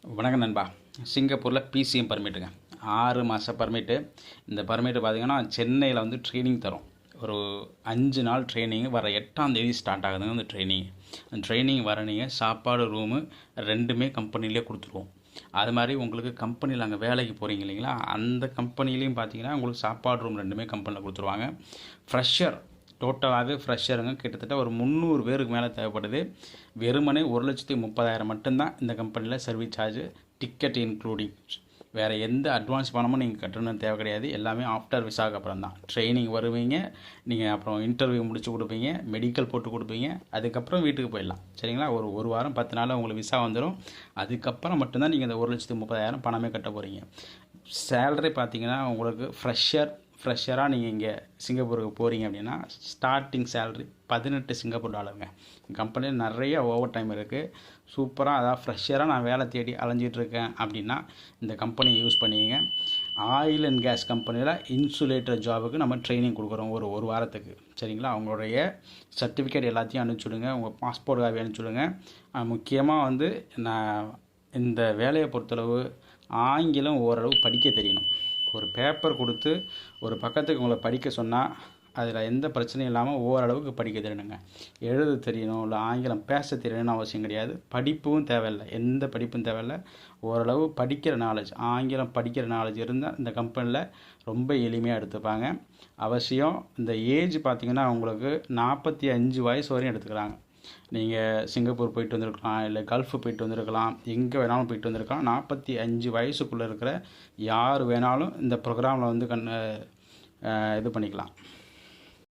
வணக்கம் நண்பா. சிங்கப்பூரில் பிசிஎம் பர்மிட்டுங்க. 6 மாத பர்மிட்டு. இந்த பர்மிட்டு பார்த்திங்கன்னா சென்னையில் வந்து ட்ரைனிங் தரும். ஒரு 5 நாள் ட்ரைனிங். வர 8ஆம் தேதி ஸ்டார்ட் ஆகுதுங்க அந்த ட்ரைனிங். அந்த ட்ரைனிங் வர நீங்கள் சாப்பாடு ரூமு ரெண்டுமே கம்பெனிலே கொடுத்துருவோம். அது மாதிரி உங்களுக்கு கம்பெனியில் அங்கே வேலைக்கு போகிறீங்க இல்லைங்களா, அந்த கம்பெனிலையும் பார்த்தீங்கன்னா உங்களுக்கு சாப்பாடு ரூம் ரெண்டுமே கம்பெனியில் கொடுத்துருவாங்க. ஃப்ரெஷர் டோட்டலாகவே ஃப்ரெஷருங்க. கிட்டத்தட்ட ஒரு 300 பேருக்கு மேலே தேவைப்படுது. வெறுமனே 1,30,000 மட்டும்தான் இந்த கம்பெனியில் சர்வீஸ் சார்ஜ், டிக்கெட் இன்க்ளூடிங். வேறு எந்த அட்வான்ஸ் பணமும் நீங்கள் கட்டணும்னு தேவை கிடையாது. எல்லாமே ஆஃப்டர் விசாவுக்கு அப்புறம் தான். ட்ரைனிங் வருவீங்க, நீங்கள் அப்புறம் இன்டர்வியூ முடிச்சு கொடுப்பீங்க, மெடிக்கல் போட்டு கொடுப்பீங்க, அதுக்கப்புறம் வீட்டுக்கு போயிடலாம். சரிங்களா? ஒரு வாரம் 10 நாளில் உங்களுக்கு விசா வந்துடும். அதுக்கப்புறம் மட்டும்தான் நீங்கள் இந்த 1,30,000 பணமே கட்ட போகிறீங்க. சேலரி பார்த்தீங்கன்னா உங்களுக்கு ஃப்ரெஷராக நீங்கள் இங்கே சிங்கப்பூருக்கு போகிறீங்க அப்படின்னா ஸ்டார்டிங் சேலரி 18 சிங்கப்பூர் டாலருங்க. கம்பெனியில் நிறைய ஓவர் டைம் இருக்குது. சூப்பராக, அதாவது ஃப்ரெஷராக நான் வேலை தேடி அலைஞ்சிட்ருக்கேன் அப்படின்னா இந்த கம்பெனியை யூஸ் பண்ணிங்க. ஆயில் அண்ட் கேஸ் கம்பெனியில் இன்சுலேட்டர் ஜாபுக்கு நம்ம ட்ரைனிங் கொடுக்குறோம் ஒரு வாரத்துக்கு. சரிங்களா? அவங்களுடைய சர்டிஃபிகேட் எல்லாத்தையும் அனுப்பிச்சுடுங்க, உங்கள் பாஸ்போர்ட் காப்பி அனுப்பிச்சுடுங்க. முக்கியமாக வந்து நான் இந்த வேலையை பொறுத்தளவு ஆங்கிலம் ஓரளவு படிக்க தெரியணும். ஒரு பேப்பர் கொடுத்து ஒரு பக்கத்துக்கு உங்களை படிக்க சொன்னால் அதில் எந்த பிரச்சனையும் இல்லாமல் ஓரளவுக்கு படிக்க தெரியணுங்க. எழுத தெரியணும், இல்லை ஆங்கிலம் பேச தெரியணும்னு அவசியம் கிடையாது. படிப்பும் தேவையில்லை, எந்த படிப்பும் தேவையில்லை. ஓரளவு படிக்கிற நாலேஜ், ஆங்கிலம் படிக்கிற நாலேஜ் இருந்தால் இந்த கம்பெனியில் ரொம்ப எளிமையாக எடுத்துப்பாங்க. அவசியம் இந்த ஏஜ் பார்த்திங்கன்னா உங்களுக்கு 45 வயசு வரையும் எடுத்துக்கிறாங்க. நீங்கள் சிங்கப்பூர் போயிட்டு வந்திருக்கலாம், இல்லை கல்ஃபு போயிட்டு வந்திருக்கலாம், எங்கே வேணாலும் போயிட்டு வந்திருக்கலாம். 45 வயசுக்குள்ளே இருக்கிற யார் வேணாலும் இந்த ப்ரோக்ராமில் வந்து இது பண்ணிக்கலாம்.